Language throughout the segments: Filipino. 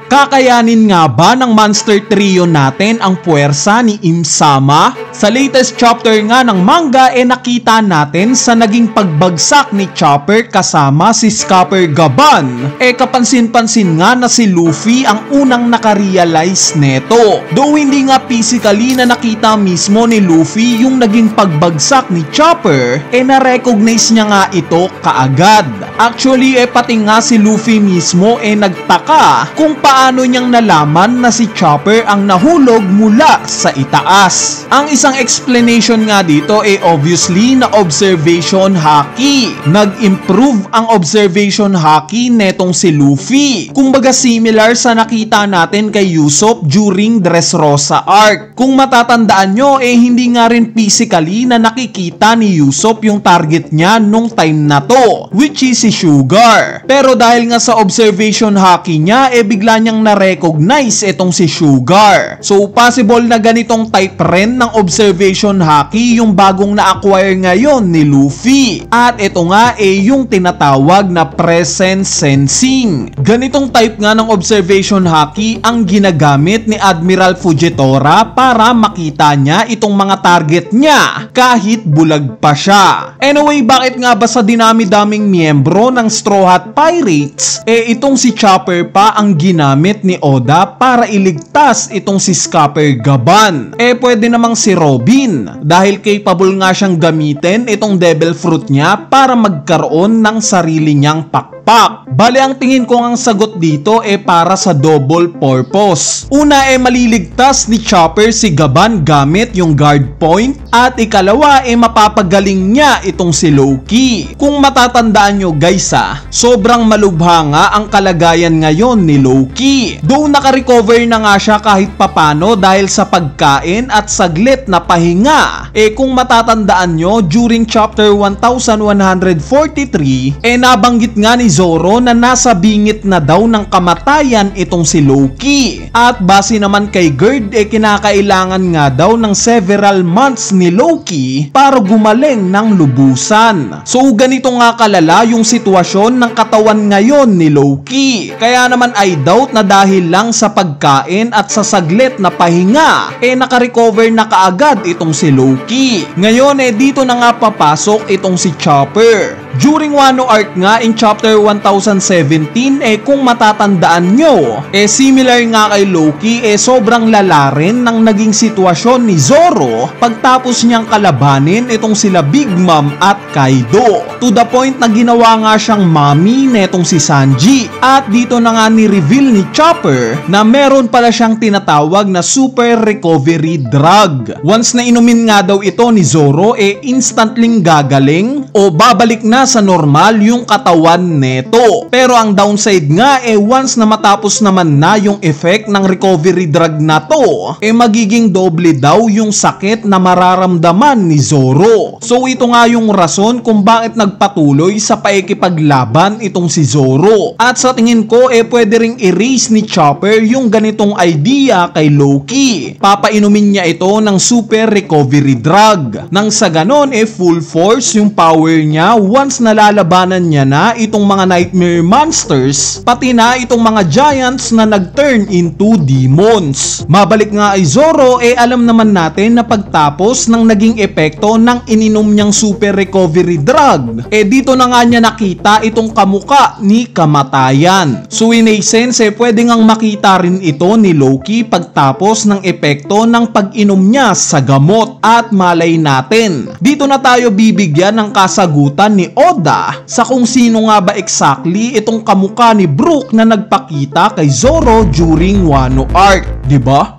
Kakayanin nga ba ng Monster Trio natin ang puwersa ni Im-sama? Sa latest chapter nga ng manga nakita natin sa naging pagbagsak ni Chopper kasama si Scopper Gaban. Kapansin-pansin nga na si Luffy ang unang nakarealize neto. Though hindi nga physically na nakita mismo ni Luffy yung naging pagbagsak ni Chopper, na-recognize niya nga ito kaagad. Actually pati nga si Luffy mismo nagtaka kung paano niyang nalaman na si Chopper ang nahulog mula sa itaas. Ang isang explanation nga dito obviously na observation haki. Nag-improve ang observation haki netong si Luffy. Kumbaga similar sa nakita natin kay Usopp during Dressrosa arc. Kung matatandaan nyo hindi nga rin physically na nakikita ni Usopp yung target niya nung time na to, which is si Sugar. Pero dahil nga sa observation haki niya bigla niyang na-recognize itong si Sugar. So possible na ganitong type rin ng observation haki yung bagong na-acquire ngayon ni Luffy. At ito nga yung tinatawag na presence sensing. Ganitong type nga ng observation haki ang ginagamit ni Admiral Fujitora para makita niya itong mga target niya kahit bulag pa siya. Anyway, bakit nga ba sa dinami-daming miyembro ng Straw Hat Pirates itong si Chopper pa ang ginamit ni Oda para iligtas itong si Scopper Gaban? Pwede namang si Robin dahil capable nga siyang gamitin itong Devil Fruit niya para magkaroon ng sarili niyang pakpak. Bale, ang tingin ko ang sagot dito para sa double purpose. Una maliligtas ni Chopper si Gaban gamit yung guard point, at ikalawa mapapagaling niya itong si Loki. Kung matatandaan nyo guys sobrang malubha nga ang kalagayan ngayon ni Loki. Though nakarecover na nga siya kahit papano dahil sa pagkain at saglit na pahinga. Kung matatandaan nyo, during chapter 1143 nabanggit nga ni Zoro na nasa bingit na daw ng kamatayan itong si Loki. At base naman kay Gerd kinakailangan nga daw ng several months ni Loki para gumaling ng lubusan. So ganito nga kalala yung sitwasyon ng katawan ngayon ni Loki. Kaya naman I doubt na dahil lang sa pagkain at sa saglit na pahinga nakarecover na kaagad itong si Loki. Ngayon dito na nga papasok itong si Chopper. During Wano arc nga in chapter 1017 kung matatandaan nyo similar nga kay Loki sobrang lala rin ng naging sitwasyon ni Zoro pagtapos niyang kalabanin itong sila Big Mom at Kaido, to the point na ginawa nga siyang mommy netong si Sanji. At dito na nga ni-reveal ni Chopper na meron pala siyang tinatawag na super recovery drug. Once na inumin nga daw ito ni Zoro instantly gagaling o babalik na sa normal yung katawan neto. Pero ang downside nga once na matapos naman na yung effect ng recovery drug na to magiging doble daw yung sakit na mararamdaman ni Zoro. So ito nga yung rason kung bakit nagpatuloy sa paikipaglaban itong si Zoro. At sa tingin ko pwede ring erase ni Chopper yung ganitong idea kay Loki. Papainumin niya ito ng super recovery drug nang sa ganon full force yung power niya once nalalabanan niya na itong mga nightmare monsters, pati na itong mga giants na nag-turn into demons. Mabalik nga ay Zoro alam naman natin na pagtapos ng naging epekto ng ininom niyang super recovery drug dito na nga niya nakita itong kamuka ni kamatayan. So in a sense pwede ngang makita rin ito ni Loki pagtapos ng epekto ng pag-inom niya sa gamot. At malay natin, dito na tayo bibigyan ng kasagutan ni Oda sa kung sino nga ba exactly itong kamuka ni Brook na nagpakita kay Zoro during Wano arc, diba?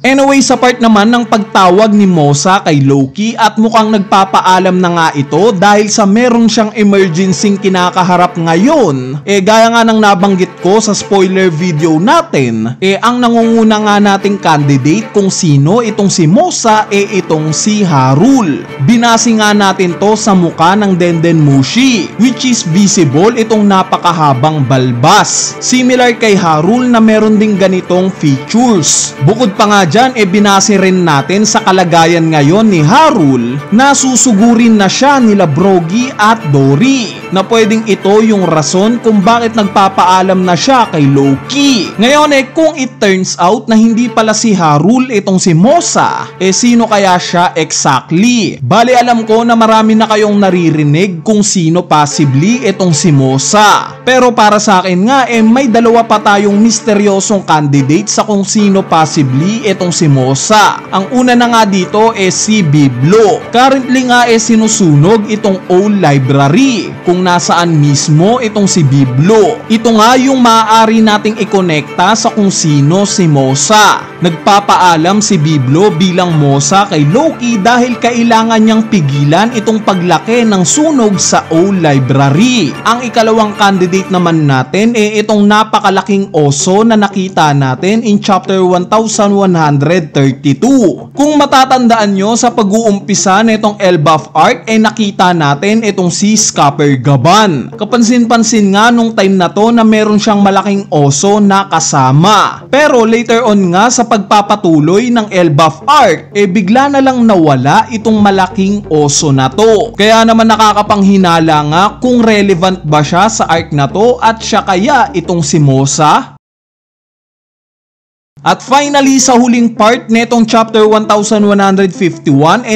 Anyway, sa part naman ng pagtawag ni Mosa kay Loki at mukhang nagpapaalam na nga ito dahil sa meron siyang emergency kinakaharap ngayon. Gaya nga ng nabanggit ko sa spoiler video natin, ang nangunguna nga nating candidate kung sino itong si Mosa itong si Harul. Binasi nga natin to sa muka ng Denden Mushi, which is visible itong napakahabang balbas. Similar kay Harul na meron ding ganitong features. Bukod pa nga dyan binase rin natin sa kalagayan ngayon ni Harul na susugurin na siya nila Brogy at Dory, na pwedeng ito yung rason kung bakit nagpapaalam na siya kay Loki. Ngayon kung it turns out na hindi pala si Harul itong si Mosa, sino kaya siya exactly? Bali alam ko na marami na kayong naririnig kung sino possibly itong si Mosa. Pero para sa akin nga may dalawa pa tayong misteryosong candidate sa kung sino possibly itong si Mosa. Ang una na nga dito si Biblo. Currently nga sinusunog itong old library kung nasaan mismo itong si Biblo. Ito nga yung maaari nating ikonekta sa kung sino si Mosa. Nagpapaalam si Biblo bilang Mosa kay Loki dahil kailangan niyang pigilan itong paglaki ng sunog sa old library. Ang ikalawang candidate naman natin itong napakalaking oso na nakita natin in chapter 1132. Kung matatandaan nyo sa pag-uumpisa na itong Elbaf arc nakita natin itong si Skapergaban. Kapansin-pansin nga nung time na to na meron siyang malaking oso na kasama. Pero later on nga sa pagpapatuloy ng Elbaf arc bigla na lang nawala itong malaking oso na to. Kaya naman nakakapanghinala nga kung relevant ba siya sa arc na to at siya kaya itong si Mosa? At finally, sa huling part netong chapter 1151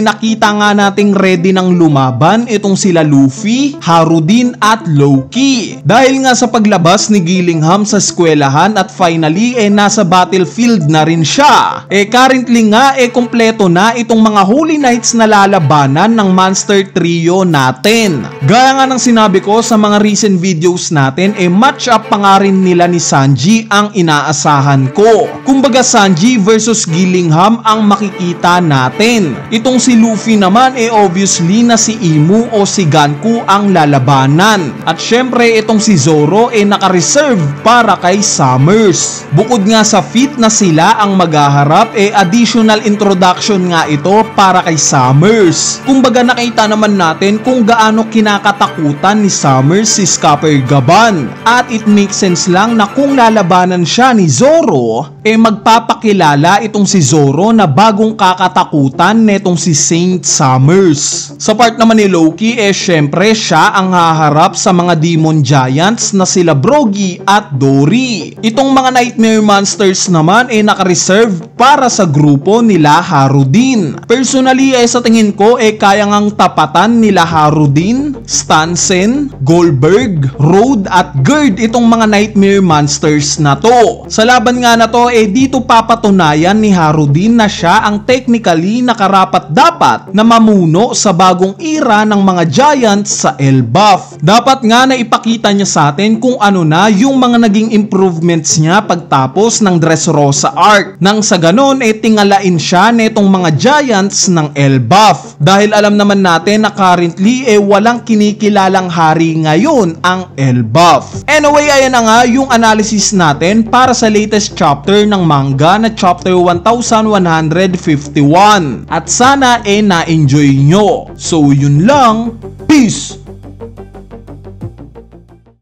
nakita nga nating ready ng lumaban itong sila Luffy, Harudin at Loki. Dahil nga sa paglabas ni Gillingham sa eskwelahan at finally nasa battlefield na rin siya. Currently nga kompleto na itong mga Holy Knights na lalabanan ng monster trio natin. Gaya nga ng sinabi ko sa mga recent videos natin match up pa nga rin nila ni Sanji ang inaasahan ko. Kumbaga Sanji versus Gillingham ang makikita natin. Itong si Luffy naman obviously na si Imu o si Ganku ang lalabanan. At syempre itong si Zoro naka-reserve para kay Summers. Bukod nga sa feat na sila ang maghaharap additional introduction nga ito para kay Summers. Kumbaga nakita naman natin kung gaano kinakatakutan ni Summers si Skapergaban. At it makes sense lang na kung lalabanan siya ni Zoro magpapakilala itong si Zoro na bagong kakatakutan netong si Saint Summers. Sa part naman ni Loki syempre siya ang haharap sa mga demon giants na sila Brogy at Dory. Itong mga nightmare monsters naman naka-reserve para sa grupo nila Harudin. Personally sa tingin ko kaya ngang tapatan nila Harudin, Stansen, Goldberg, Road at Gerd itong mga nightmare monsters na to. Sa laban nga na to dito papatunayan ni Harudin na siya ang technically nakarapat-dapat na mamuno sa bagong era ng mga giants sa Elbaf. Dapat nga na ipakita niya sa atin kung ano na yung mga naging improvements niya pagtapos ng Dressrosa arc. Nang sa ganon tingalain siya netong mga giants ng Elbaf. Dahil alam naman natin na currently walang kinikilalang hari ngayon ang Elbaf. Anyway, ayan na nga yung analysis natin para sa latest chapter ng manga na chapter 1151. At sana na-enjoy nyo. So yun lang. Peace!